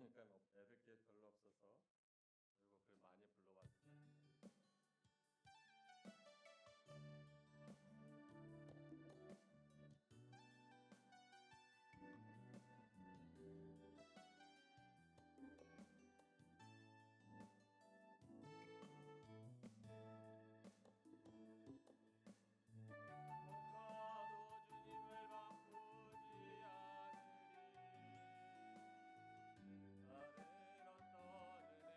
그러니까 에펙이 별로 없어서 그리고 글 많이 불러봤지. 목화도 주님을 바꾸지 않으리. 다른 어떤 은혜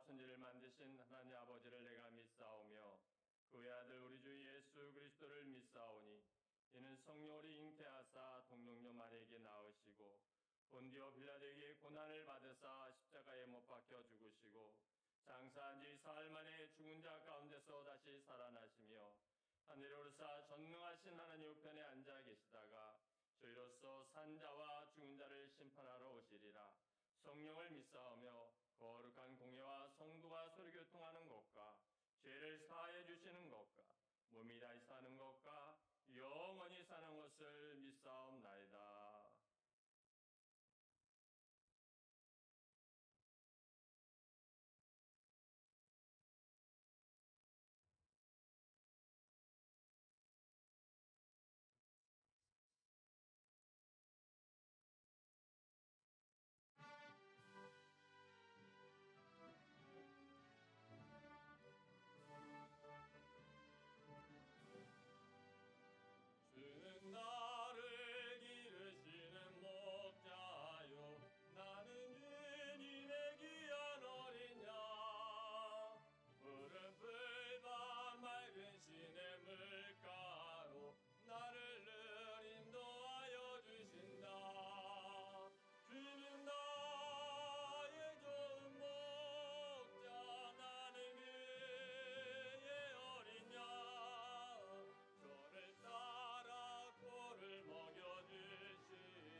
천지를 만드신 하나님 아버지를 내가 믿사오며 그 외아들 우리 주 예수 그리스도를 믿사오니 이는 성령으로 잉태하사 동정녀 마리에게 낳으시고 본디오 빌라도에게 고난을 받으사 십자가에 못 박혀 죽으시고 장사한 지 사흘 만에 죽은 자 가운데서 다시 살아나시며 하늘에 오르사 전능하신 하나님 우편에 앉아 계시다가 저희로서 산자와 죽은 자를 심판하러 오시리라. 성령을 믿사오며 거룩한 공예와 성도가 서로 교통하는 것과 죄를 사하여 주시는 것과 몸이 다시 사는 것과 영원히 사는 것을 믿사옵나이다. 주는 나를 기르시는 목자요 나는 주님의 귀한 어린 양 푸른 풀밭 맑은 시냇 물가로 나를 늘 인도하여 주신다. 주는 나의 좋은 목자 나는 그의 어린 양 저를 따라 꼴을 먹여주시니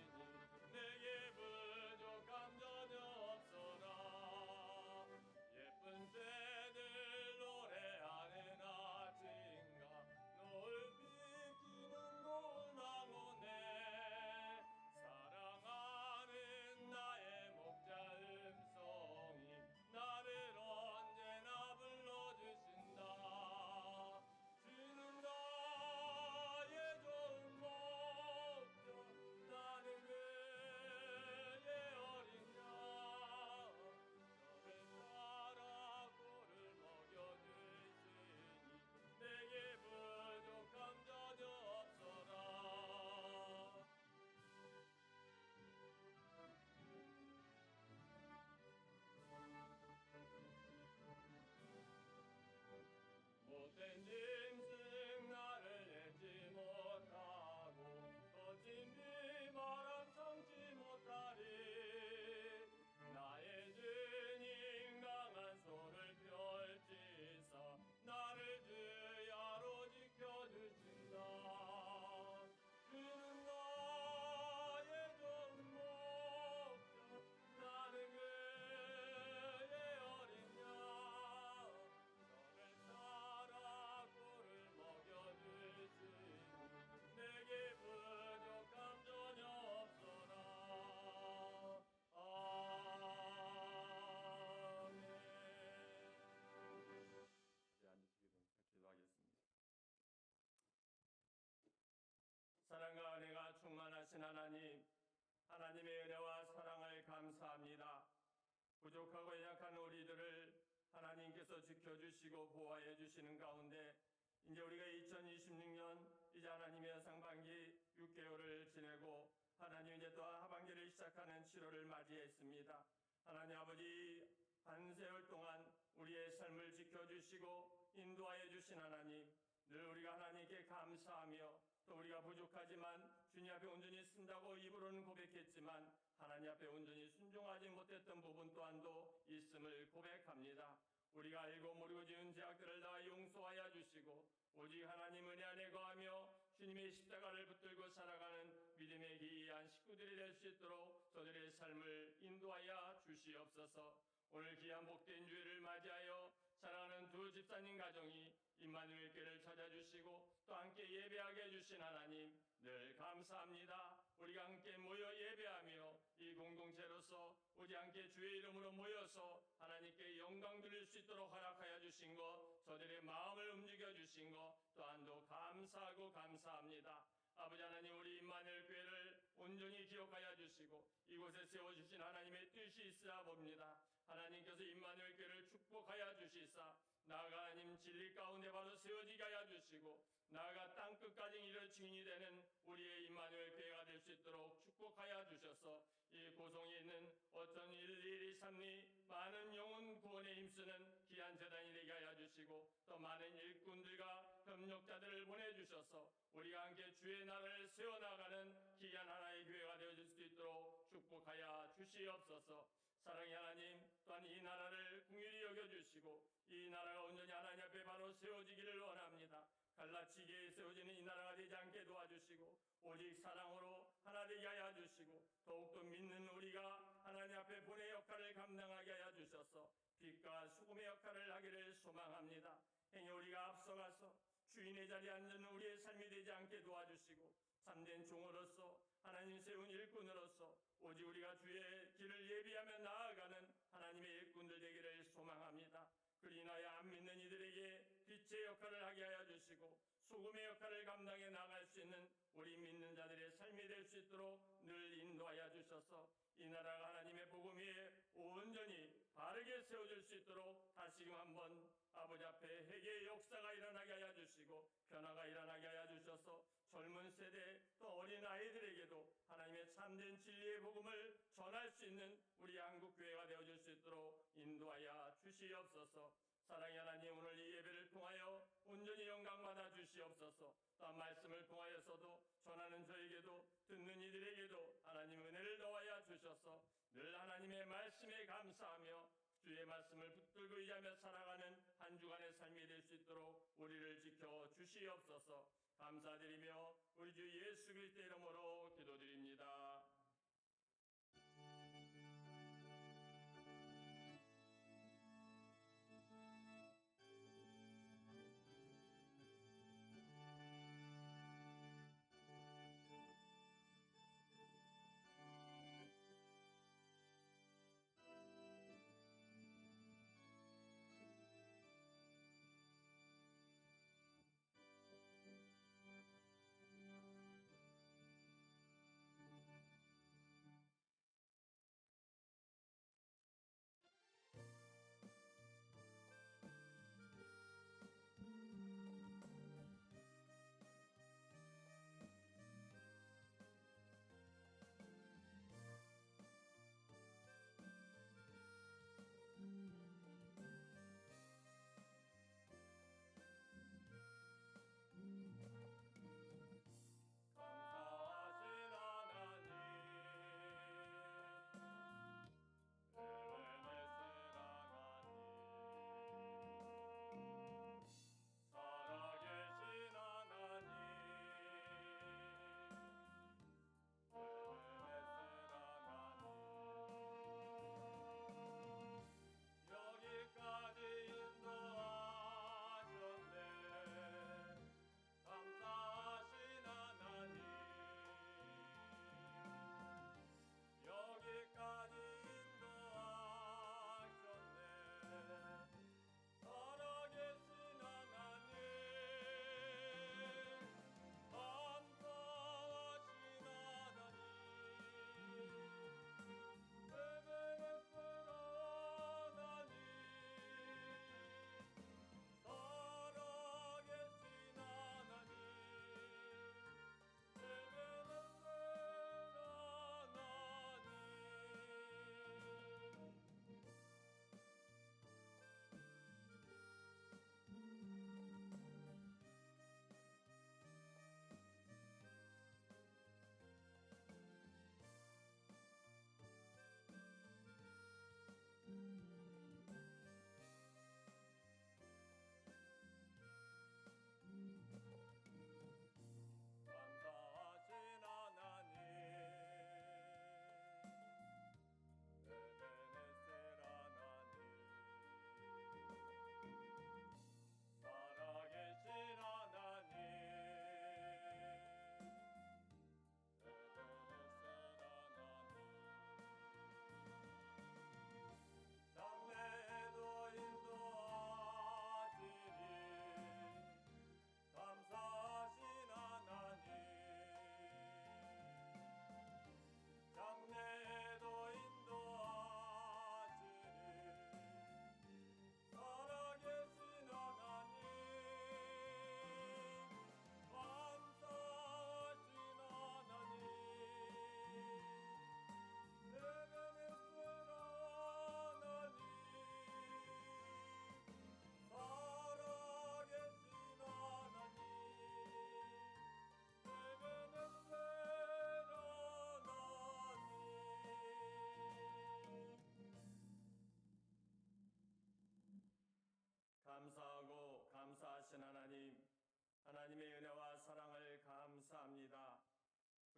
내게 부족함 전혀 없어라. 예쁜 새들 노래하는 아침과 노을 비키는 고운 황혼에 사랑하는 나의 목자 음성이 나를 언제나 불러주신다. 주는 나의 좋은 목자 나는 그의 어린 양 저를 따라 꼴을 먹여주시니 내게 부족함 전혀 없어라. 못된 짐승 나를 내지 못하고 거친 비바람 참지 못하리. 나의 주님 강한 손을 펼치사 나를 주야로 지켜주신다. 주는 나의 좋은 목자 나는 그의 어린 양 저를 따라 꼴을 먹여주시니 내게 부족함 전혀 없어라. 아멘. 이제 앉으시기 전에 기도하겠습니다. 사랑과 은혜가 충만하신 하나님, 하나님의 은혜와 사랑을 감사합니다. 부족하고 약한 우리들을 하나님께서 지켜주시고 보호해 주시는 가운데 이제 우리가 2026년 이제 하나님의 상반기 6개월을 지내고 하나님 이제 또 하반기를 시작하는 7월을 맞이했습니다. 하나님 아버지 한 세월 동안 우리의 삶을 지켜주시고 인도하여 주신 하나님, 늘 우리가 하나님께 감사하며 또 우리가 부족하지만 주님 앞에 온전히 쓴다고 입으로는 고백했지만 하나님 앞에 온전히 순종하지 못했던 부분 또한도 있음을 고백합니다. 우리가 알고 모르고 지은 죄악들을 다 용서하여 주시고 오직 하나님 은혜 안에 거하며 주님의 십자가를 붙들고 살아가는 믿음의 기이한 식구들이 될 수 있도록 저들의 삶을 인도하여 주시옵소서. 오늘 귀한 복된 주일을 맞이하여 사랑하는 두 집사님 가정이 임마누엘 교회를 찾아주시고 또 함께 예배하게 해주신 하나님 늘 감사합니다. 우리가 함께 모여 예배하며 이 공동체로서 오직 함께 주의 이름으로 모여서 하나님께 영광 드릴 수 있도록 허락하여 주신 것, 저들의 마음을 움직여 주신 것 또한도 감사하고 감사합니다. 아버지 하나님, 우리 임마누엘 교회를 온전히 기억하여 주시고 이곳에 세워주신 하나님의 뜻이 있으라 봅니다. 하나님께서 임마누엘 교회를 축복하여 주시사 나아가 하나님 진리 가운데 바로 세워지게 하여 주시고 나아가 땅끝까지 이르러 증인이 되는 우리의 임마누엘 교회가 될 수 있도록 축복하여 주셔서 이 고성에 있는 어떤 일일이 삼리 많은 영혼 구원에 힘쓰는 귀한 재단이 되게 하여 주시고 또 많은 일꾼들과 협력자들을 보내주셔서 우리가 함께 주의 나라를 세워나가는 귀한 하나의 교회가 되어줄 수 있도록 축복하여 주시옵소서. 사랑의 하나님, 또한 이 나라를 긍휼히 여겨주시고 이 나라가 온전히 하나님 앞에 바로 세워지기를 원합니다. 갈라치게 세워지는 이 나라가 되지 않게 도와주시고 오직 사랑으로 하나 되게 하여 주시고 더욱더 믿는 우리가 하나님 앞에 본의 역할을 감당하게 하여 주셔서 빛과 수금의 역할을 하기를 소망합니다. 행여 우리가 앞서가서 주인의 자리에 앉는 우리의 삶이 되지 않게 도와주시고 참된 종으로서 하나님 세운 일꾼으로서 오직 우리가 주의 길을 예비하며 나아가는 하나님의 일꾼들 되기를 소망합니다. 그로 인하여 안 믿는 이들에게 빛의 역할을 하게 하여 주시고 소금의 역할을 감당해 나갈 수 있는 우리 믿는 자들의 삶이 될 수 있도록 늘 인도하여 주셔서 이 나라가 하나님의 복음 위에 온전히 바르게 세워질 수 있도록 다시금 한번 아버지 앞에 회개의 역사가 일어나게 하여 주시고 변화가 일어나게 하여 주셔서 젊은 세대 또 어린 아이들에게도 하나님의 참된 진리의 복음을 전할 수 있는 우리 한국교회가 되어줄 수 있도록 인도하여 주시옵소서. 사랑의 하나님, 오늘 이 예배를 통하여 온전히 영광받아 주시옵소서. 또한 말씀을 통하여서도 전하는 저에게도 듣는 이들에게도 하나님 은혜를 더하여 주셔서 늘 하나님의 말씀에 감사하며 주의 말씀을 붙들고 의지하며 살아가는 한 주간의 삶이 될 수 있도록 우리를 지켜 주시옵소서. 감사드리며 우리 주 예수 그리스도의 이름으로 기도드립니다.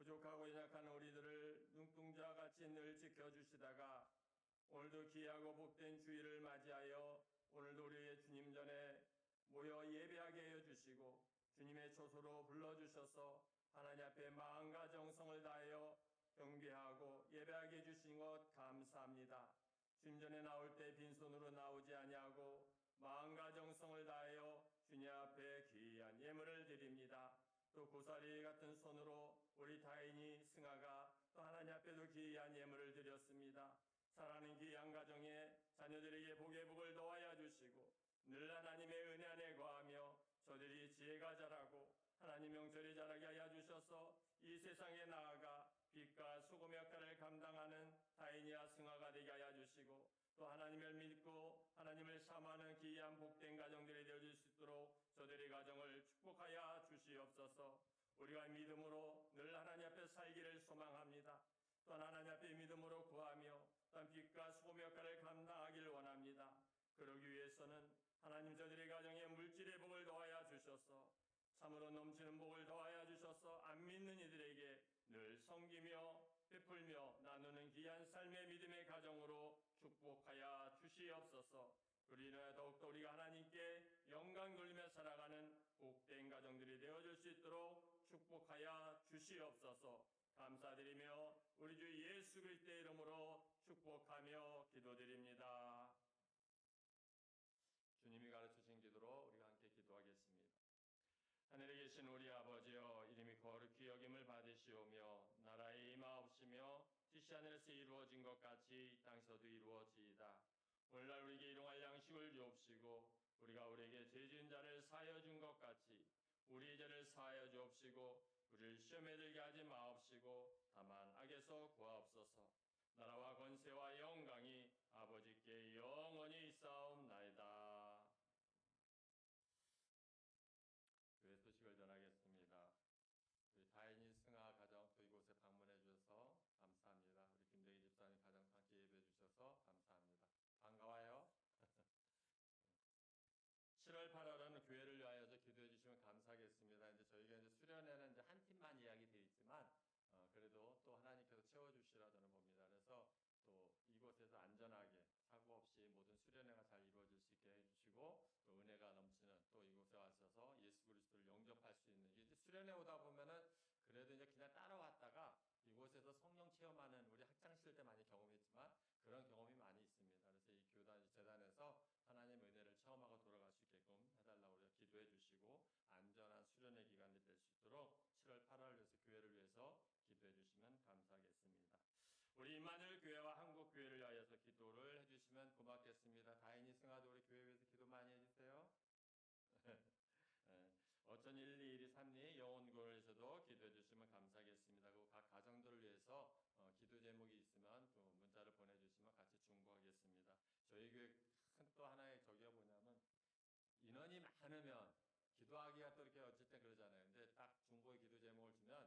부족하고 연약한 우리들을 눈동자와 같이 늘 지켜주시다가 오늘도 귀하고 복된 주일을 맞이하여 오늘도 우리의 주님 전에 모여 예배하게 하여 주시고 주님의 초소로 불러주셔서 하나님 앞에 마음과 정성을 다하여 경배하고 예배하게 해주신 것 감사합니다. 주님 전에 나올 때 빈손으로 나오지 아니하고 마음과 정성을 다하여 주님 앞에 귀한 예물을 드립니다. 또 고사리 같은 손으로 우리 다인이 승아가 또 하나님 앞에도 귀한 예물을 드렸습니다. 사랑하는 귀한 가정에 자녀들에게 복의 복을 더하여 주시고 늘 하나님의 은혜 안에 거하며 저들이 지혜가 자라고 하나님 명철이 자라게 하여 주셔서 이 세상에 나아가 빛과 소금 역할을 감당하는 다인이와 승아가 되게 하여 주시고 또 하나님을 믿고 하나님을 사모하는 귀한 복된 가정들이 되어질 수 있도록 저들의 가정을 축복하여 주시옵소서. 우리가 믿음으로 늘 하나님 앞에 살기를 소망합니다. 또한 하나님 앞에 믿음으로 구하며 또한 빛과 소금 역할을 감당하기를 원합니다. 그러기 위해서는 하나님 저들의 가정에 물질의 복을 더하여 주셔서 참으로 넘치는 복을 더하여 주셔서 안 믿는 이들에게 늘 섬기며 베풀며 나누는 귀한 삶의 믿음의 가정으로 축복하여 주시옵소서. 그로 인하여 더욱더 우리가 하나님께 영광 돌리며 살아가는 복된 가정들이 되어줄 수 있도록 축복하여 주시옵소서. 감사드리며 우리 주 예수 그리스도의 이름으로 축복하며 기도드립니다. 주님이 가르치신 기도로 우리가 함께 기도하겠습니다. 하늘에 계신 우리 아버지여, 이름이 거룩히 여김을 받으시오며 나라의 임하옵시며 뜻이 하늘에서 이루어진 것 같이 이 땅에서도 이루어지이다. 오늘날 우리에게 일용할 양식을 주옵시고 우리가 우리에게 죄 지은 자를 사하여 준 것 같이 우리의 죄를 사하여 주옵시고 우리를 시험에 들게 하지 마옵시고 다만 악에서 구하옵소서. 나라와 권세와 영광이 아버지께 영원히 있사옵나이다. 교회 소식을 전하겠습니다. 우리 다인이 승아 가정 또 이곳에 방문해 주셔서 감사합니다. 우리 김대기 집사님 가정 함께 예배해 주셔서 감사합니다. 반가워요. 7월 8월은 교회를 위하여서 기도해 주시면 감사하겠습니다. 이제 저희가 이제 수련회는 이제 한 팀만 예약이 되어 있지만 그래도 또 하나님께서 채워 주시라 저는 봅니다. 그래서 또 이곳에서 안전하게 사고 없이 모든 수련회가 잘 이루어질 수 있게 해주시고 또 은혜가 넘치는 또 이곳에 와셔서 예수 그리스도를 영접할 수 있는 이제 수련회 오다 보면은 그래도 이제 그냥 따라왔다가 이곳에서 성령 체험하는 우리 학창 시절 때 많이 경험했지만 그런 경험이 많이 있습니다. 그래서 이 교단 재단에서 하나님의 은혜를 체험하고 돌아갈 수 있게끔 해달라고 우리가 기도해 주시고 안전한 수련회 기간이 될 수 있도록 7월 8월 위해서 교회를 위해서 기도해 주시면 감사하겠습니다. 우리 임마누엘 교회와 한국 교회를 위하여서 기도를 해주시면 고맙겠습니다. 다인이 승아도 우리 교회 위해서 기도 많이 해주세요. 어쩐 1, 2, 1, 2, 3, 2 영혼교회에서도 기도해 주시면 감사하겠습니다. 그리고 각 가정들을 위해서 기도 제목이 있으면 또 문자를 보내주시면 같이 중보하겠습니다. 저희 교회 큰 또 하나의 저기가 뭐냐면 인원이 많으면 기도하기가 또 이렇게 어쩔 때 그러잖아요. 근데 딱 중보의 기도 제목을 주면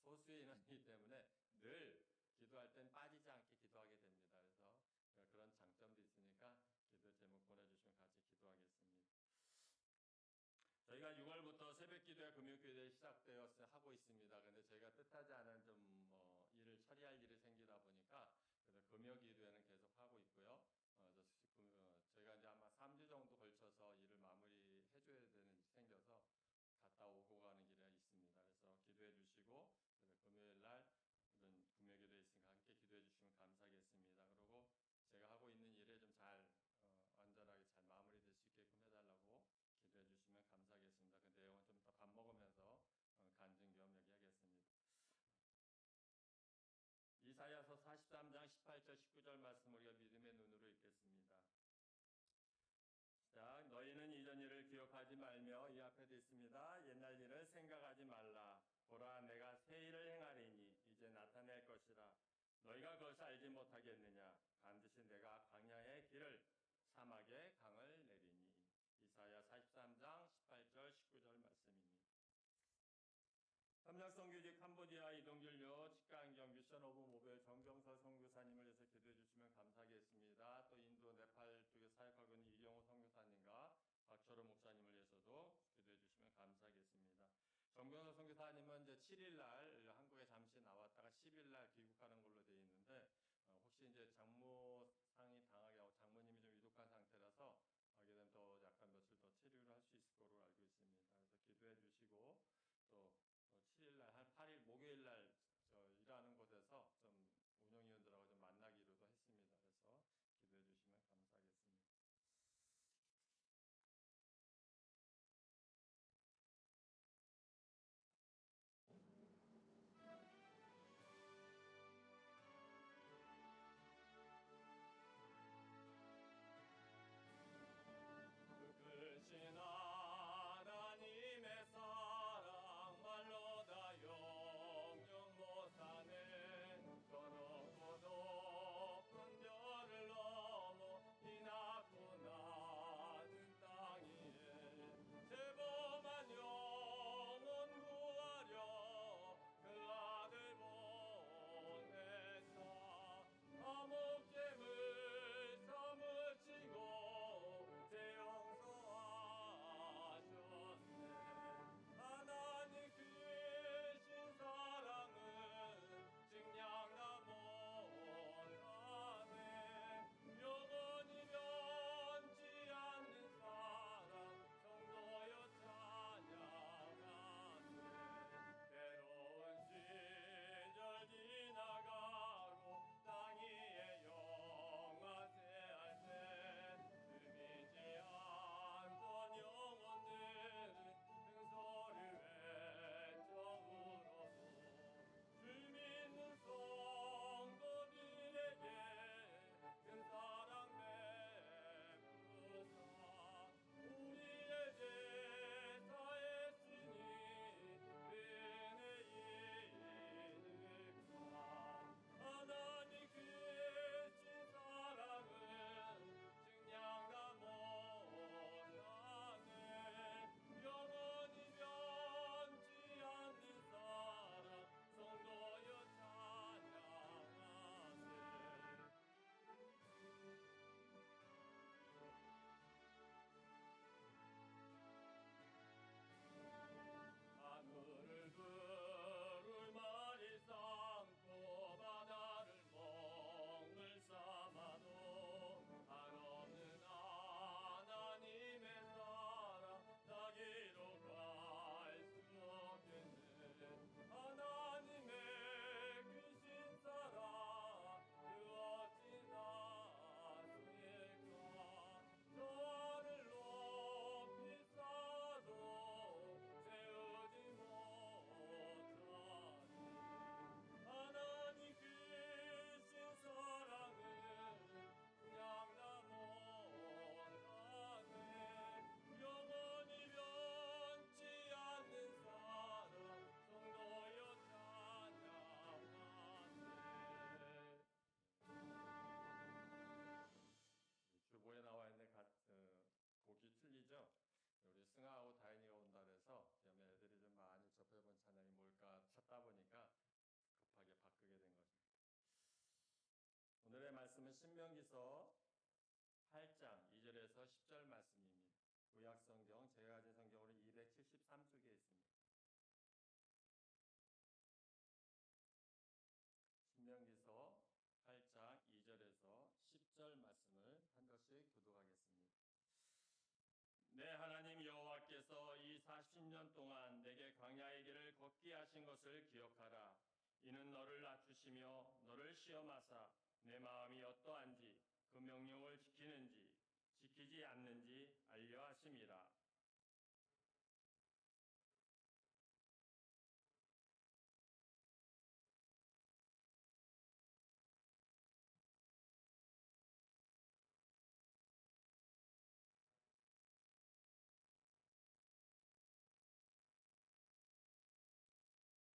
소수의 인원이기 때문에 늘 기도할 땐 빠지지 않게 기도하게 됩니다. 그래서 그런 장점도 있으니까 기도 제목 보내주시면 같이 기도하겠습니다. 저희가 6월부터 새벽 기도회 금요기도회 시작되어서 하고 있습니다. 근데 저희가 뜻하지 않은 좀 일을 처리할 일이 생기다 보니까 그래서 금요기도회는 계속 하고 있고요. 저희가 이제 아마 3주 정도 걸쳐서 일을 마무리해줘야 되는 일이 생겨서 갔다 오고 가는 길에 있습니다. 그래서 기도해 주시고 그래서 금요일 날 이런 금요기도회 있으니까 함께 기도해 주시면 감사하겠습니다. 그리고 제가 하고 있는 일에 좀 잘 안전하게 잘 마무리될 수 있게끔 해달라고 기도해 주시면 감사하겠습니다. 그 내용은 좀 이따 밥 먹으면서 간증 겸 얘기하겠습니다. 이사야서 43장 18절 19절 말씀 우리가 믿음의 눈으로 읽겠습니다. 시작. 너희는 이전 일을 기억하지 말며 이 앞에도 있습니다. 옛날 일을 생각하지 말라. 보라 내가 새 일을 행하리니 이제 나타낼 것이라. 너희가 그것을 알지 못하겠느냐. 반드시 내가 광야의 길을 사막에 강을 내리니. 이사야 43장 18절 19절 말씀입니다. 삼락선교지 캄보디아 이동길요 직강경 미션 오브 모벨 정경서 선교사님을 위해서 기도해 주시면 감사하겠습니다. 또 인도 네팔 쪽에 사역하고 있는 이경호 선교사님과 박철호 목사님을 위해서도 기도해 주시면 감사하겠습니다. 정경서 선교사님은 이제 7일 날 한국에 잠시 10일 날 귀국하는 걸로 돼 있는데 혹시 이제 장모상이 당하게 하고 장모님이 좀 위독한 상태라서 하게 되면 더 약간 며칠 더 체류를 할 수 있을 거로 알고 있습니다. 그래서 기도해 주시고 또 7일 날 한 8일 목요일 날 저 일하는 곳에서 좀 운영위원들하고 좀 만나기로도 했습니다. 그래서 기도해 주시면 감사하겠습니다. 크신 하나님의 사랑 말로 다 영영 못하네. 저 높고 높은 별을 넘어 이 낮고 낮은 땅 위에 죄범한 영혼 구하려 그 아들 보내사 감옥죄물 삼으시고 죄 용서하셨네. 하나님 크신 사랑은 증량나 못하네. 영원히 변치 않는 사랑 성도여 찬양하세. 때로운 시절 지나가고 땅 위에 영화제할 때 숨이지 않던 영혼들은 큰 소리 외쳐 울어도 주 믿는 성도들에게 큰 사랑 베푸사 우리의 죄 사했으니 은혜 이득하. 하나님 크신 사랑은 증량다 못하네. 영원히 변치 않는 사랑 성도여 찬양하세. 하늘을 두루마리 삼고 바다를 멍을 삼아도 한없는 하나님의 사랑 다 기록할 수 없겠네. 하나님의 크신 사랑 그 어찌나 수일까. 저 하늘 높이 쌓아도 세우지 못하니 하나님 크신 사랑은 그냥 못하네. 영원히 변치 않는 사랑 성도여 찬양하세. 주보에 나와 있는 곡이 틀리죠? 우리 승아하고 다인이가 온다 그래서 그러면 애들이 좀 많이 접해본 찬양이 뭘까 찾다 보니까 급하게 바꾸게 된 것입니다. 오늘의 말씀은 신명기서 8장 2절에서 10절 말씀입니다. 구약성경 제가 가진 성경으로 273쪽에 있습니다. 신명기서 8장 2절에서 10절 말씀을 한 절씩 교독하겠습니다. 내 하나님 여호와께서 이 40년 동안 내게 광야의 길을 걷게 하신 것을 기억하라. 이는 너를 낮추시며 너를 시험하사 내 마음이 어떠한지 그 명령을 지키는지 지키지 않는지 알려 하심이라.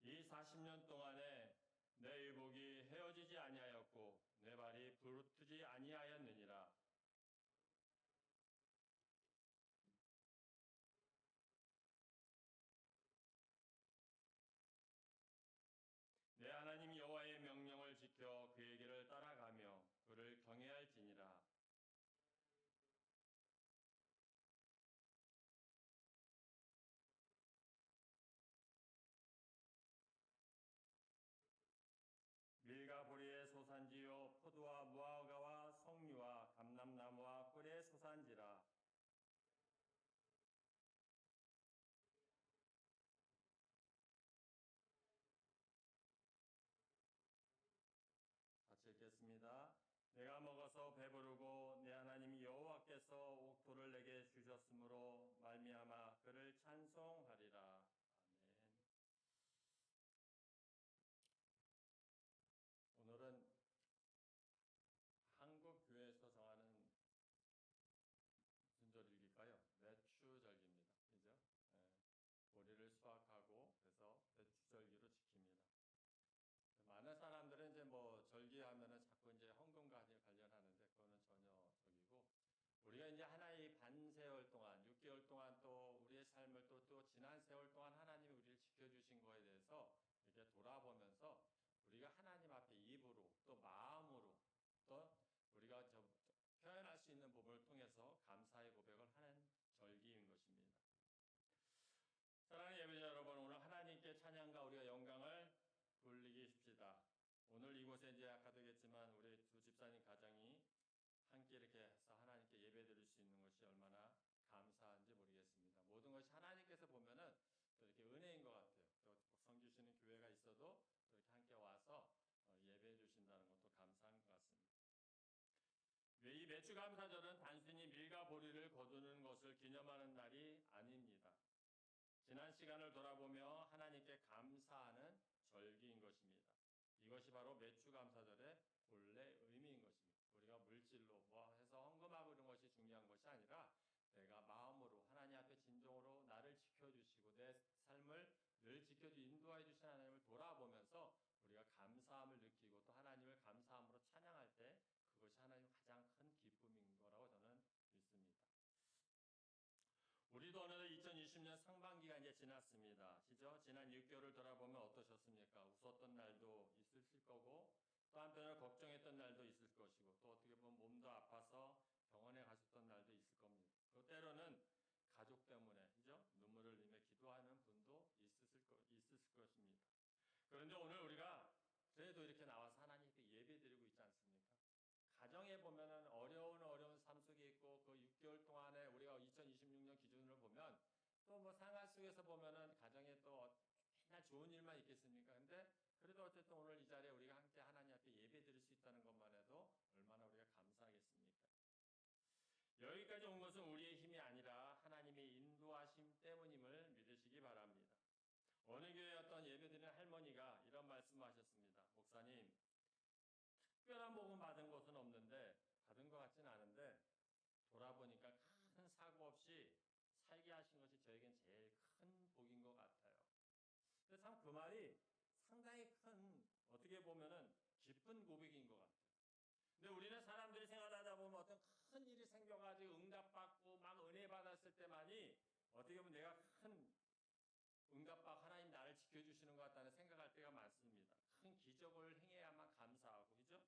이 40년 동안에 내 의복이 헤어지지 아니하였고 내 발이 부르트지 아니하였느니라. 내 하나님 여호와의 명령을 지켜 그의 길을 따라가며 그를 경외할지니라. 국토를 내게 주셨으므로 말미암아 그를 찬송하리라. 아멘. 오늘은 한국 교회에서 정하는 무슨 절일까요? 매추절기입니다. 그죠? 예. 보리를 수확하고 그래서 매추절기로 지킵니다. 많은 사람들은 이제 뭐 절기하면은 자꾸 이제 헌금과 관련하는데 그거는 전혀 적이고, 우리가 이제 하나의 반세월 동안 6개월 동안 또 우리의 삶을 또 지난 세월 동안 하나님이 우리를 지켜주신 거에 대해서 이렇게 돌아보면서 우리가 하나님 앞에 입으로 또 마음으로 또 우리가 표현할 수 있는 부분을 통해서 감사의 고백을 하는 절기인 것입니다. 사랑하는 예배자 여러분, 오늘 하나님께 찬양과 우리가 영광을 돌리십시다. 오늘 이곳에 이제 아까도 얘기했지만 우리 두 집사님 가정이 함께 이렇게 해서 하나님께 예배드릴 수 있는 것이 얼마나 감사한지 모르겠습니다. 모든 것이 하나님께서 보면은 또 이렇게 은혜인 것 같아요. 또 성 주시는 교회가 있어도 또 이렇게 함께 와서 예배해 주신다는 것도 감사한 것 같습니다. 이 매추감사절은 단순히 밀과 보리를 거두는 것을 기념하는 날이 아닙니다. 지난 시간을 돌아보며 하나님께 감사하는 절기인 것입니다. 이것이 바로 매추감사절의 본래 의미인 것입니다. 우리가 물질로 뭐 해서 헌금하고 이런 것이 중요한 것이 아니라 내가 마음으로 하나님 앞에 진정으로 나를 지켜주시고 내 삶을 늘 지켜주 인도해 주신 하나님을 돌아보면서 우리가 감사함을 느끼고 또 하나님을 감사함으로 찬양할 때 그것이 하나님 가장 큰 기쁨인 거라고 저는 믿습니다. 우리도 어느덧 2020년 상반기가 이제 지났습니다. 그죠? 지난 6개월을 돌아보면 어떠셨습니까? 웃었던 날도 있으실 거고 또 한편으로 걱정했던 날도 있을 것이고 또 어떻게 보면 몸도 아파서 병원에 가셨던 날도 있을 겁니다. 또 때로는 가족 때문에 그죠? 눈물을 흘리며 기도하는 분도 있을 것입니다. 그런데 오늘 우리가 그래도 이렇게 나와서 하나님께 예배드리고 있지 않습니까? 가정에 보면은 어려운 삶 속에 있고 그 6개월 동안에 우리가 2026년 기준으로 보면 또 뭐 생활 속에서 보면은 가정에 또 맨날 좋은 일만 있겠습니까? 근데 그래도 어쨌든 오늘 이 자리에 우리가 함께 하나님 앞에 예배드릴 수 있다는 것만 해도 얼마나 우리가 감사하겠습니까? 여기까지 온 것은 우리의 힘이 아니라 하나님의 인도하심 때문임을 믿으시기 바랍니다. 어느 교회 어떤 예배드리는 할머니가 이런 말씀을 하셨습니다. 목사님, 특별한 복음 받은 것은 없는데 받은 것 같지는 않은데 돌아보니까 큰 사고 없이 살게 하신 것이 저에겐 제일 큰 복인 것 같아요. 근데 참 그 말이 상당히 큰 어떻게 보면은 기쁜 고백인 것 같아요. 근데 우리는 사람들이 생활하다 보면 어떤 큰 일이 생겨가지고 응답받고 막 은혜 받았을 때만이 어떻게 보면 내가 큰 응답받고 하나님 나를 지켜주시는 것 같다는 생각할 때가 많습니다. 큰 기적을 행해야만 감사하고 그죠?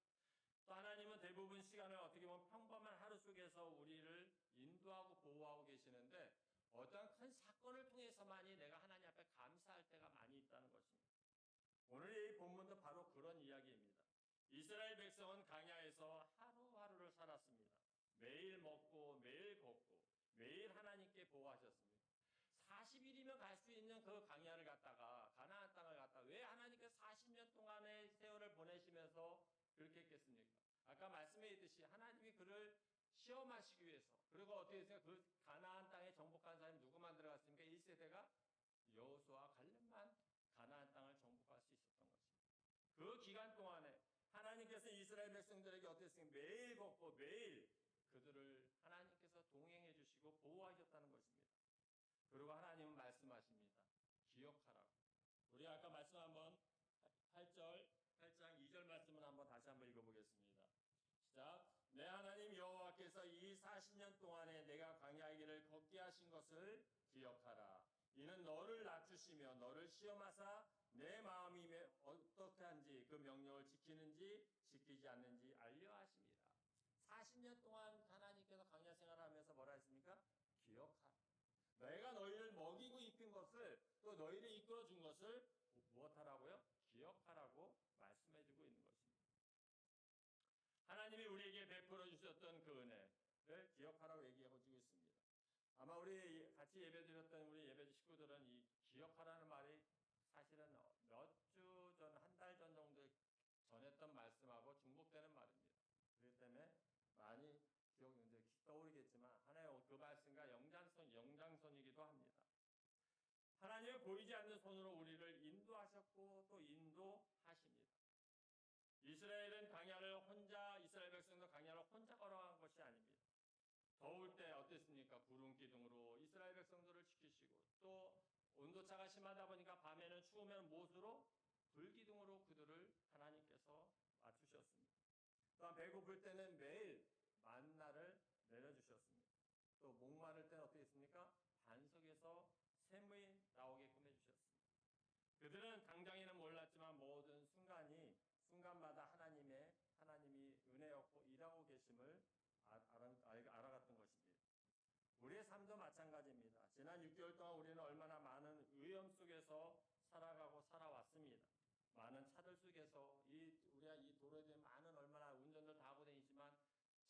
또 하나님은 대부분 시간을 어떻게 보면 평범한 하루 속에서 우리를 인도하고 보호하고 계시는데 어떤 큰 사건을 통해서만이 내가 하나님 앞에 감사할 때가 많이 있다는 것입니다. 오늘 이 본문도 바로 그런 이야기입니다. 이스라엘 백성은 광야에서 하루하루를 살았습니다. 매일 먹고 매일 걷고 매일 하나님께 보호하셨습니다. 40일이면 갈 수 있는 그 광야를 갔다가 가나안 땅을 갔다가 왜 하나님께서 40년 동안의 세월을 보내시면서 그렇게 했겠습니까? 아까 말씀해주듯이 하나님이 그를 시험하시기 위해서 그리고 어떻게 했어요? 그 가나안 땅에 정복한 사람이 누구만 들어갔습니까? 1세대가 여호수아와 갈렙만 가나안 땅을 정복할 수 있었던 것입니다. 그 기간 동안에 하나님께서 이스라엘 백성들에게 어떻게 했습니까? 매일 걷고 매일 그들을 하나님께서 동행해 주시고 보호하셨다는 것입니다. 그리고 하나님은 말씀하십니다. 기억하라고. 우리 아까 말씀 한번 8장 2절 말씀을 한번 다시 한번 읽어보겠습니다. 시작. 내 하나님 여호와께서 이 40년 동안에 내가 광야의 길을 걷게 하신 것을 기억하라. 이는 너를 낮추시며 너를 시험하사 내 마음이 어떻게 한지 그 명령을 지키는지 지키지 않는지 알려 하십니다. 40년 동안 하나님께서 광야 생활하면서 뭐라 했습니까? 기억하라. 내가 너희를 먹이고 입힌 것을 또 너희를 이끌어 준 것을 무엇하라고요? 기억하라고 말씀해주고 있는 것입니다. 하나님이 우리에게 베풀어 주셨던 그 은혜를 기억하라고 얘기하고 있습니다. 아마 우리 같이 예배드렸던 우리 예배 식구들은 이 기억하라는 말이 사실은 몇 주 전, 한 달 전 정도에 전했던 말씀하고 중복되는 말입니다. 그렇기 때문에 많이 기억이 떠오르겠지만 하나의 그 보이지 않는 손으로 우리를 인도하셨고 또 인도하십니다. 이스라엘 백성도 광야를 혼자 걸어간 것이 아닙니다. 더울 때 어땠습니까? 구름 기둥으로 이스라엘 백성들을 지키시고, 또 온도차가 심하다 보니까 밤에는 추우면 못으로 불 기둥으로 그들을 하나님께서 맞추셨습니다. 또한 배고플 때는 매일 만나를 내려주셨습니다. 또 목마를 때는 어떻게 했습니까? 반석에서 샘이 나오게끔 해주셨습니다. 그들은 당장에는 몰랐지만 모든 순간마다 하나님이 은혜였고 일하고 계심을 알아갔던 것입니다. 우리의 삶도 마찬가지입니다. 지난 6개월 동안 우리는 얼마나 많은 위험 속에서 살아가고 살아왔습니다. 많은 차들 속에서 우리가 이 도로에 대해 많은 얼마나 운전을 다 하고 다니지만,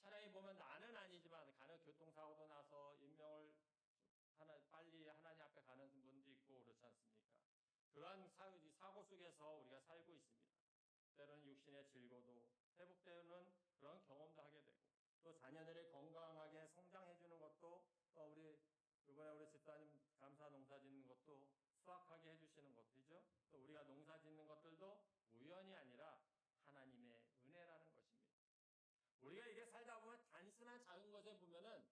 차량에 보면 나는 아니지만 간혹 교통사고도 나서 인명을 빨리 하나님 앞에 가는 분도 있고 그렇지 않습니까? 그러한 사고 속에서 우리가 살고 있습니다. 때로는 육신의 질고도 회복되는 그런 경험도 하게 되고, 또 자녀들이 건강하게 성장해 주는 것도, 또 이번에 우리 집사님 감사 농사 짓는 것도 수확하게 해주시는 것이죠. 또 우리가 농사 짓는 것들도 우연이 아니라 하나님의 은혜라는 것입니다. 우리가 이게 살다 보면 단순한 작은 것에 보면은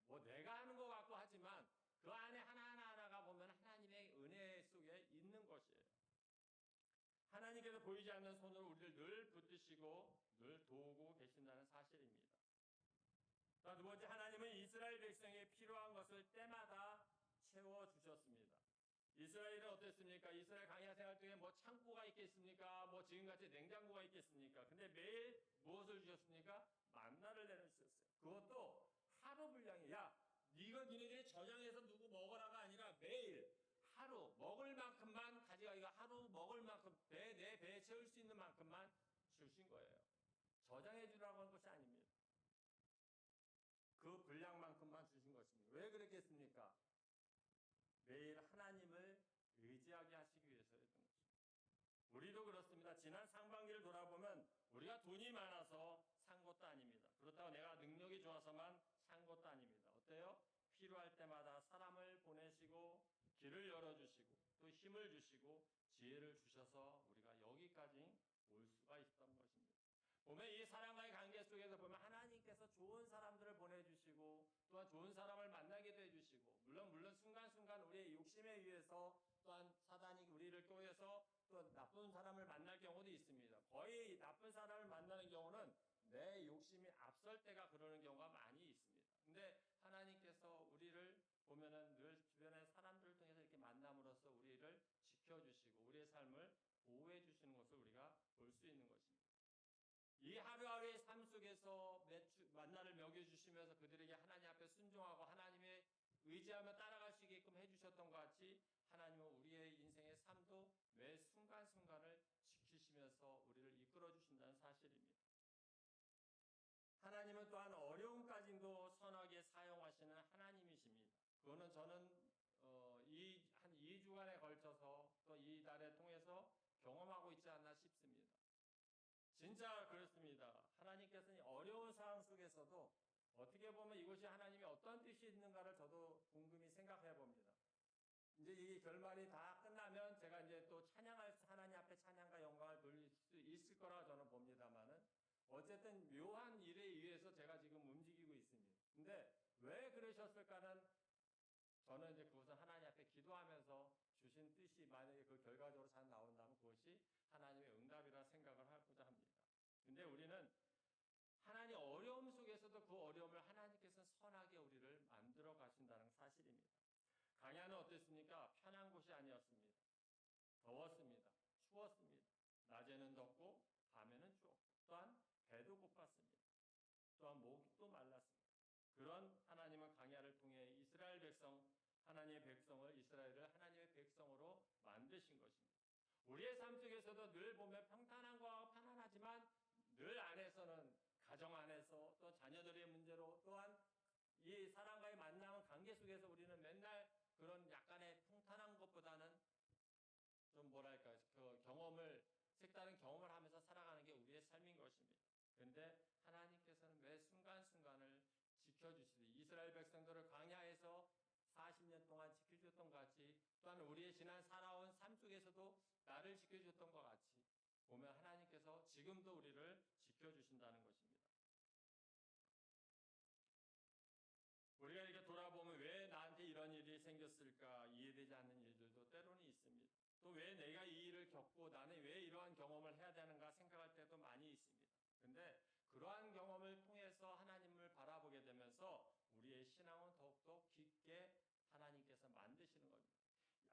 뭐 내가 하는 것 같고 하지만 그 안에 하나하나가 보면 하나님의 은혜 속에 있는 것이에요. 하나님께서 보이지 않는 손으로 우리를 늘 붙드시고 늘 도우고 계신다는 사실입니다. 자, 두 번째, 하나님은 이스라엘 백성이 필요한 것을 때마다 채워주셨습니다. 이스라엘은 어땠습니까? 이스라엘 광야 생활 중에 뭐 창고가 있겠습니까? 뭐 지금같이 냉장고가 있겠습니까? 근데 매일 무엇을 주셨습니까? 만나를 내려주셨어요. 그것도 하루 분량이, 야, 이거 니네들이 저장해서 누구 먹어라가 아니라 매일 하루 먹을 만큼만 가져가, 이거 하루 먹을 만큼 내 배에 채울 수 있는 만큼만 주신 거예요. 저장해 주라고 한 것이 아닙니다. 그 분량만큼만 주신 것입니다. 왜 그랬겠습니까? 매일 하나님을 의지하게 하시기 위해서였던 것입니다. 우리도 그렇습니다. 지난 상반기를 돌아보면 우리가 돈이 많아서 산 것도 아닙니다. 그렇다고 내가 능력이 좋아서만 산 것도 아닙니다. 어때요? 필요할 때마다 사람을 보내시고 길을 열어주시고 또 힘을 주시고 지혜를 주셔서 우리가 여기까지 올 수가 있었던 것입니다. 보면 이 사람과의 관계 속에서 보면 하나님께서 좋은 사람들을 보내주시고 또한 좋은 사람을 만나게도 해주시고, 물론 순간순간 우리의 욕심에 의해서 또한 사단이 우리를 꼬여서 또 나쁜 사람을 만날 경우도 있습니다. 거의 나쁜 사람을 만나는 경우는 내 욕심이 앞설 때가 그러는 경우가 많이 있습니다. 근데 하나님께서 우리를 보면은 늘 주변의 사람들을 통해서 이렇게 만남으로써 우리를 지켜주시고 우리의 삶을 보호해 주시는 것을 우리가 볼 수 있는 것입니다. 이 하루하루의 삶 속에서 만나를 먹여주시면서 그들에게 하나님 앞에 순종하고 하나님의 의지하며 따라갈 수 있게끔 해주셨던 것 같이, 하나님은 우리의 인생의 삶도 매 순간순간을 지키시면서 우리를 이끌어 주신다는 사실입니다. 하나님은 또한 어려움까지도 선하게 사용하시는 하나님이십니다. 그거는 저는 한 2주간에 걸쳐서 또 이 달에 통해서 경험하고 있지 않나 싶습니다. 진짜 그렇습니다. 하나님께서는 어려운 상황 속에서도 어떻게 보면 이것이 하나님의 어떤 뜻이 있는가를 저도 곰곰이 생각해 봅니다. 이제 이 결말이 다 끝나면 제가 이제 또 하나님 앞에 찬양과 영광을 돌릴 수 있을 거라 저는 봅니다만은, 어쨌든 묘한 일에 의해서 제가 지금 움직이고 있습니다. 근데 왜 그러셨을까는 저는 이제 그것은 하나님 앞에 기도하면서 주신 뜻이 만약에 그 결과적으로 잘 나온다면 그것이 하나님의 응답이라 생각을 하고자 합니다. 근데 우리는 하나님 어려움 속에서도 그 어려움을 하나님께서 선하게 우리를 만들어 가신다는 사실입니다. 광야는 어땠습니까? 편한 곳이 아니었습니다. 더웠습니다. 추웠습니다. 낮에는 덥고 밤에는 추웠고 또한 배도 고팠습니다. 또한 목도 말랐습니다. 그런 하나님은 광야를 통해 하나님의 백성을 이스라엘을 하나님의 백성으로 만드신 것입니다. 우리의 삶 속에서도 늘 보면 평탄한 것과 편안하지만 늘 안에서는 가정 안에서 또 자녀들의 문제로 또한 이 사람과의 만남 관계 속에서 우리는 맨날 그런 약간의 평탄한 것보다는 좀 뭐랄까 색다른 경험을 하면서 살아가는 게 우리의 삶인 것입니다. 그런데 하나님께서는 매 순간순간을 지켜주시듯이 이스라엘 백성들을 광야에서 40년 동안 지켜주셨던 것 같이 또한 우리의 지난 살아온 삶 속에서도 나를 지켜주셨던 것 같이 보면 하나님께서 지금도 우리를 지켜주신다는 것입니다. 우리가 이렇게 돌아보면 왜 나한테 이런 일이 생겼을까 이해되지 않는 일들도 때로는 있습니다. 또 왜 내가 이 일을 겪고 나는 왜 이러한 경험을 해야 되는가 생각할 때도 많이 있습니다. 근데 그러한 경험을 통해서 하나님을 바라보게 되면서 우리의 신앙은 더욱더 깊게 하나님께서 만드시는 겁니다.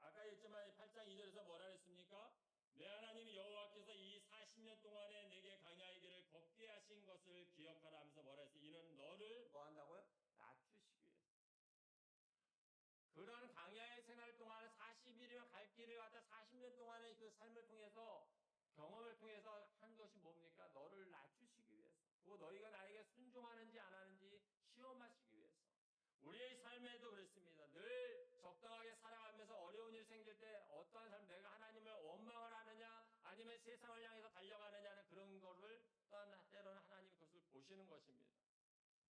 아까 읽지만 8장 2절에서 뭐라 그랬습니까? 내 하나님 여호와께서 이 40년 동안에 내게 광야의 길을 걷게 하신 것을 기억하라 하면서 뭐라 했어요? 이는 너를 뭐 한다고요? 낮추시기 위해서. 그런 광야의 생활 동안 40일이면 갈 길을 갖다 40년 동안의 그 삶을 통해서 경험을 통해서 한 것이 뭡니까? 너를 낮추시기 위해서. 그리고 너희가 나에게 순종하는지 안 하는지 시험하시기 위해서. 우리의 삶에도 그렇습니다. 늘 적당하게 살아가면서 어려운 일 생길 때 어떠한 삶, 내가 하나님을 원망을 하느냐 아니면 세상을 향해서 달려가느냐는 그런 거를 또한 때로는 하나님이 그것을 보시는 것입니다.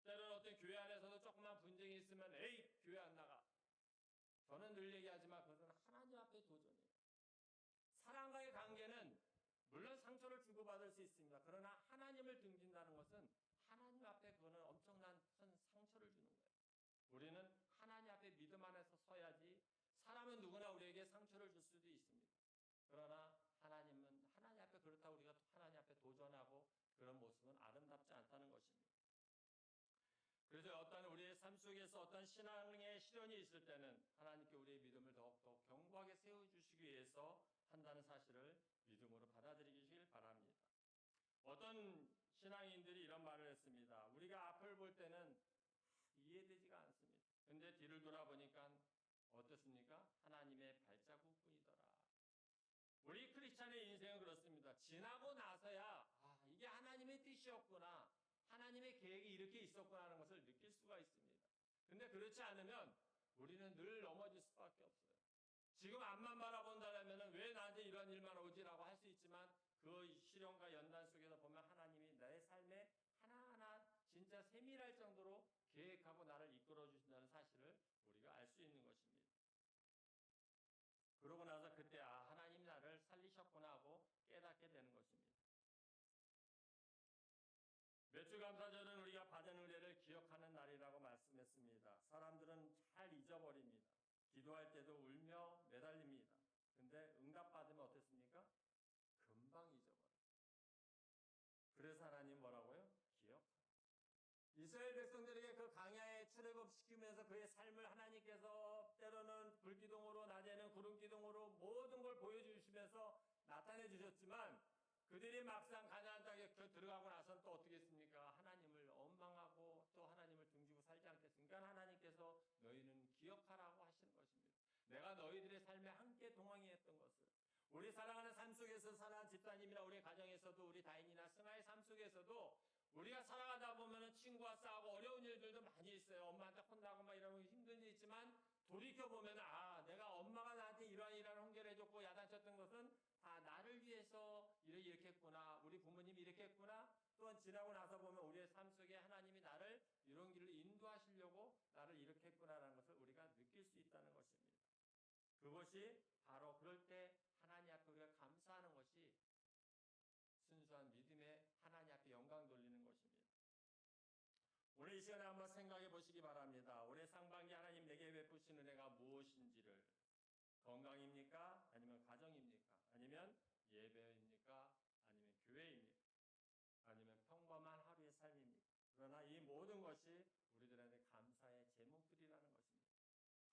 때로는 어떤 교회 안에서도 조그만 분쟁이 있으면 에이 교회 안 나가. 저는 늘 얘기하지만 그것은 하나님 앞에 도전이에요. 사람과의 관계는 물론 상처를 주고받을 수 있습니다. 그러나 하나님을 등진다는 것은 하나님 앞에 그거는 엄청난 큰 상처를 주는 거예요. 우리는 하나님 앞에 믿음 안에서 서야지 사람은 누구나 우리에게 상처를 줄 수도 있습니다. 그러나 하나님은 하나님 앞에 그렇다고 우리가 하나님 앞에 도전하고 그런 모습은 아름답지 않다는 것입니다. 그래서 어떤 우리의 삶 속에서 어떤 신앙의 시련이 있을 때는 하나님께 우리의 믿음을 더욱더 견고하게 세워주시기 위해서 한다는 사실을 믿음으로 받아들이길 바랍니다. 어떤 신앙인들이 이런 말을 했습니다. 우리가 앞을 볼 때는 이해되지가 않습니다. 근데 뒤를 돌아보니까 어떻습니까? 하나님의 발자국뿐이더라. 우리 크리스찬의 인생은 그렇습니다. 지나고 나서야 이게 하나님의 뜻이었구나. 하나님의 계획이 이렇게 있었구나 하는 것을 느낄 수가 있습니다. 근데 그렇지 않으면 우리는 늘 넘어질 수밖에 없어요. 지금 앞만 바라본다면 왜 나한테 이런 일만 오지라고 할 수 있지만 그 시련과 연단 속에서 보면 하나님이 내 삶에 하나하나 진짜 세밀할 정도로 계획하고 나를 이끌어 주신다는 사실을 우리가 알 수 있는 것입니다. 그러고 나서 그때 하나님 나를 살리셨구나 하고 깨닫게 되는 것입니다. 매주감사절은 우리가 받은 은혜를 기억하는 날이라고 말씀했습니다. 사람들은 잘 잊어버립니다. 기도할 때도 울며 매달립니다. 근데 응답받으면 어땠습니까? 금방 잊어버려요. 그래서 하나님 뭐라고요? 기억하라. 이스라엘 백성들에게 그 광야에 출애굽시키면서 그의 삶을 하나님께서 때로는 불기둥으로 낮에는 구름기둥으로 모든 걸 보여주시면서 나타내 주셨지만 그들이 막상 가나안 땅에 들어가고 나서는 또 어떻게 했습니까? 하나님을 원망하고 또 하나님을 등지고 살지 않겠습니까? 하나님께서 너희는 기억하라고 하시는 것입니다. 내가 너희들의 삶에 함께 동행했던 것을 우리 사랑하는 삶 속에서 살아가는 집사님이나 우리 가정에서도 우리 다인이나 승아의 삶 속에서도 우리가 살아가다 보면 친구와 싸우고 어려운 일들도 많이 있어요. 엄마한테 혼나고 막 이러면 힘든 일 있지만 돌이켜보면 내가 엄마가 나한테 이러한 훈계해줬고 야단쳤던 것은 나를 위해서 이렇게 했구나. 우리 부모님이 이렇게 했구나. 또한 지나고 나서 보면 우리의 삶 속에 하나님이 나를 이런 길을 인도하시려고 나를 이렇게 했구나라는 것을 우리가 느낄 수 있다는 것입니다. 그것이 바로 그럴 때 하나님 앞에 우리가 감사하는 것이 순수한 믿음에 하나님 앞에 영광 돌리는 것입니다. 오늘 이 시간에 한번 생각해 보시기 바랍니다. 올해 상반기 하나님 내게 베푸신 은혜가 무엇인지를 건강입니까? 아니면 가정입니까? 아니면 예배입니까? 아니면 교회입니까? 아니면 평범한 하루의 삶입니까? 그러나 이 모든 것이 우리들한테 감사의 제목들이라는 것입니다.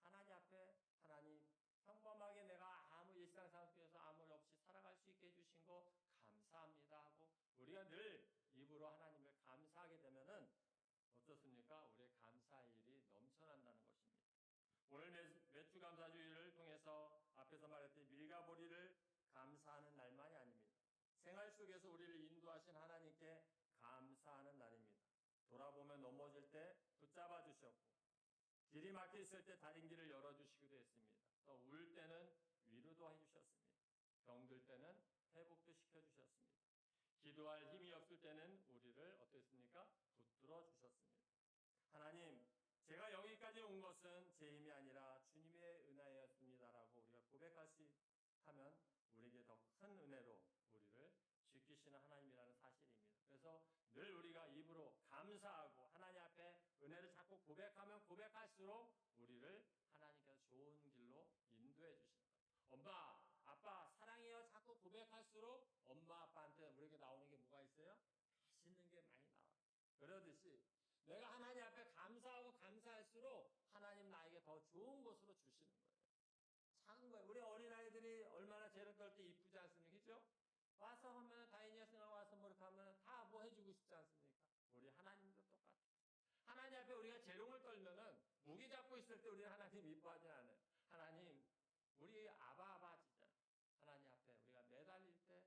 하나님 앞에 하나님 평범하게 내가 아무 일상생활 속에서 아무 일 없이 살아갈 수 있게 해주신 거 감사합니다 하고 우리가 늘 입으로 하나님을 감사하게 되면은 어떻습니까? 우리의 감사의 일이 넘쳐난다는 것입니다. 오늘 매주 감사주일을 통해서 앞에서 말했던 밀가보리를 감사하는 날만이 아닙니다. 생활 속에서 우리를 인도하신 하나님께 감사하는 날입니다. 돌아보면 넘어질 때 붙잡아 주셨고 길이 막혀 있을 때 다른 길을 열어주시기도 했습니다. 또 울 때는 위로도 해주셨습니다. 병들 때는 회복도 시켜주셨습니다. 기도할 힘이 없을 때는 우리를 어떻습니까? 붙들어 주셨습니다. 하나님, 제가 여기까지 온 것은 제 힘이 아니라 주님의 은혜였습니다라고 우리가 하면서 늘 우리가 입으로 감사하고 하나님 앞에 은혜를 자꾸 고백하면 고백할수록 우리를 하나님께서 좋은 길로 인도해 주시는 거예요. 엄마, 아빠 사랑해요 자꾸 고백할수록 엄마, 아빠한테 우리에게 나오는 게 뭐가 있어요? 맛있는 게 많이 나와요. 그러듯이 내가 하나님 앞에 감사하고 감사할수록 하나님 나에게 더 좋은 것으로 주시는 거예요. 작은 거예요. 우리 어린아이들이 얼마나 재롱 떨 때 이쁘지 않습니까? 그죠? 와서 하면 다인이야 생각 와서 뭐 이렇게 하면 다 뭐 해주고 싶지 않습니까? 우리 하나님도 똑같아요. 하나님 앞에 우리가 재롱을 떨면은 무기 잡고 있을 때 우리 하나님 이뻐하지 않아요. 하나님 우리 아바 진짜 하나님 앞에 우리가 매달릴 때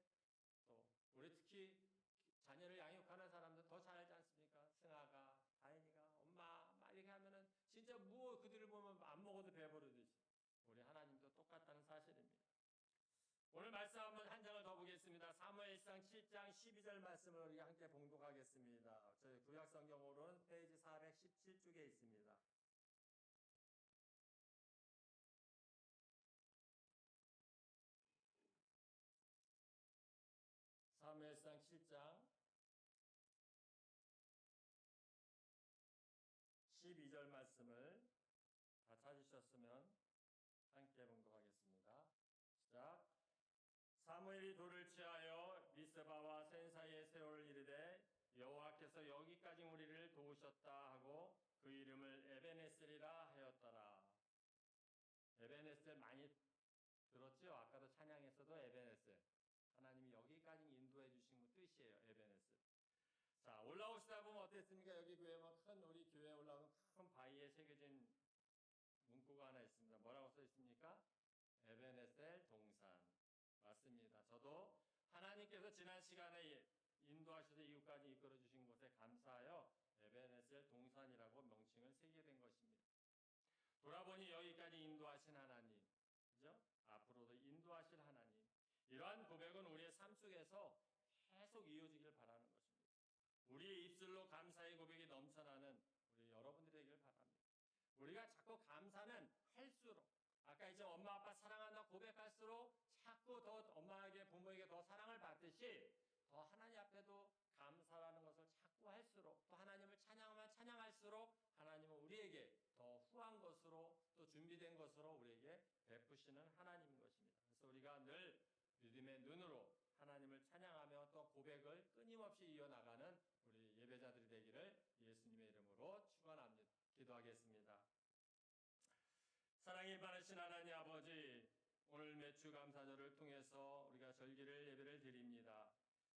또 우리 특히 자녀를 양육하는 사람들 더 잘 알지 않습니까? 승아가 다인이가 엄마 막 이렇게 하면은 진짜 뭐 그들을 보면 안 먹어도 배부르듯이 우리 하나님도 똑같다는 사실입니다. 오늘 말씀 한번 한 장을 더 보겠습니다. 사무엘상 7장 12절 말씀을 우리가 함께 봉독하겠습니다. 저희 구약성경으로는 페이지 417쪽에 있습니다. 사무엘상 7장 12절 말씀을 다 찾으셨으면 함께 봉독하겠습니다. 시작. 사무엘이 돌을 취하여 미스바와 센 사이에 세월 이르되 여호와께서 여기까지 우리를 도우셨다 하고 그 이름을 에베네셀이라 하였더라. 에베네셀 많이 들었죠? 아까도 찬양에서도 에베네셀. 하나님이 여기까지 인도해 주신 그 뜻이에요. 에베네셀. 자, 올라오시다 보면 어땠습니까? 여기 교회 큰 우리 교회에 올라오면 큰 바위에 새겨진 문구가 하나 있습니다. 뭐라고 써 있습니까? 에베네셀 동산. 맞습니다. 저도 하나님께서 지난 시간에 인도하셔서 이곳까지 이끌어 주신 것에 감사하여 에베네셀 동산이라고 명칭을 새기게 된 것입니다. 돌아보니 여기까지 인도하신 하나님, 그죠? 앞으로도 인도하실 하나님. 이러한 고백은 우리의 삶 속에서 계속 이어지길 바라는 것입니다. 우리의 입술로 감사의 고백이 넘쳐나는 우리 여러분들이 되길 바랍니다. 우리가 자꾸 감사는 할수록 아까 이제 엄마 아빠 사랑한다 고백할수록 자꾸 더 엄마에게 부모에게 더 사랑을 받듯이 더 하나님 앞에도 감사라는 것을 자꾸 할수록 또 하나님을 찬양하면 찬양할수록 하나님은 우리에게 더 후한 것으로 또 준비된 것으로 우리에게 베푸시는 하나님인 것입니다. 그래서 우리가 늘 믿음의 눈으로 하나님을 찬양하며 또 고백을 끊임없이 이어나가는 우리 예배자들이 되기를 예수님의 이름으로 축원합니다. 기도하겠습니다. 사랑이 많으신 하나님 아버지, 오늘 매주 감사절을 통해서 우리가 절기를 예배를 드립니다.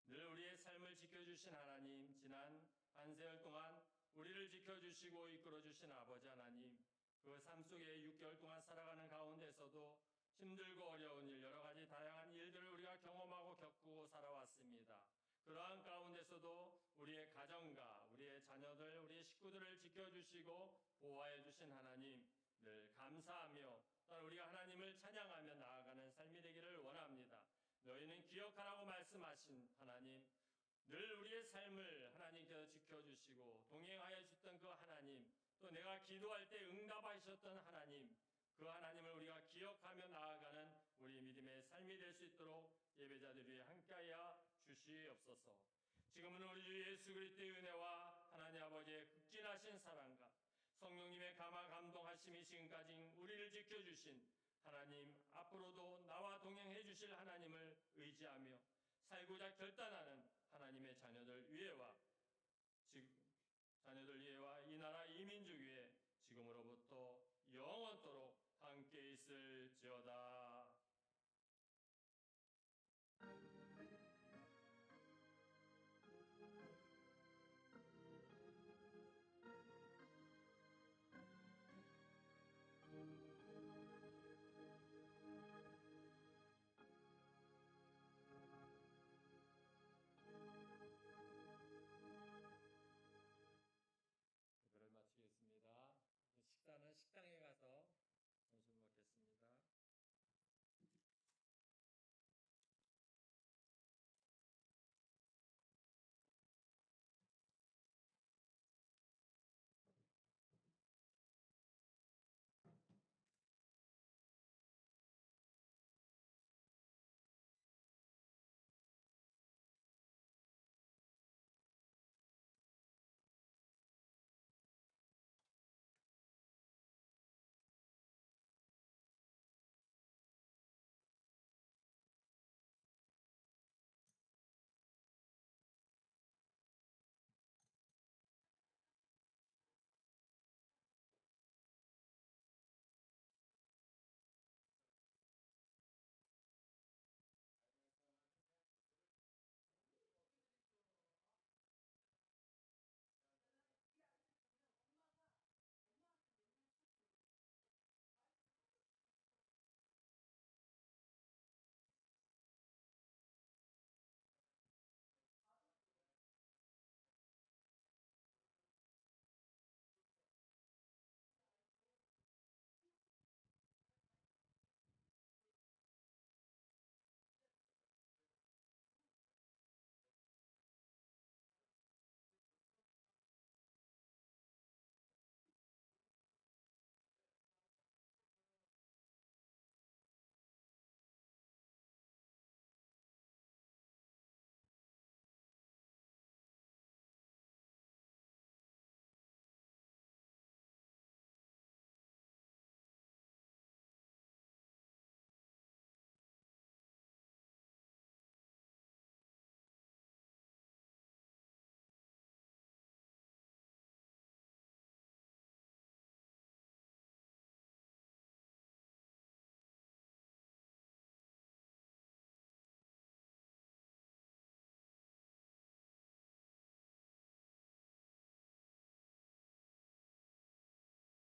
늘 우리의 삶을 지켜주신 하나님, 지난 한 세월 동안 우리를 지켜주시고 이끌어주신 아버지 하나님, 그 삶 속에 6개월 동안 살아가는 가운데서도 힘들고 어려운 일, 여러 가지 다양한 일들을 우리가 경험하고 겪고 살아왔습니다. 그러한 가운데서도 우리의 가정과 우리의 자녀들, 우리의 식구들을 지켜주시고 보호해 주신 하나님, 늘 감사하며 또한 우리가 하나님을 찬양하며 나아가는 삶이 되기를 원합니다. 너희는 기억하라고 말씀하신 하나님, 늘 우리의 삶을 하나님께서 지켜주시고 동행하여 주셨던 그 하나님, 또 내가 기도할 때 응답하셨던 하나님, 그 하나님을 우리가 기억하며 나아가는 우리 믿음의 삶이 될 수 있도록 예배자들이 함께하여 주시옵소서. 지금은 우리 주 예수 그리스도의 은혜와 하나님 아버지의 극진하신 사랑과 성령님의 감화 감동하심이 지금까지 우리를 지켜주신 하나님, 앞으로도 나와 동행해 주실 하나님을 의지하며 살고자 결단하는 하나님의 자녀들 위에와 이 나라 이 민족 위에 지금으로부터 영원토록 함께 있을지어다.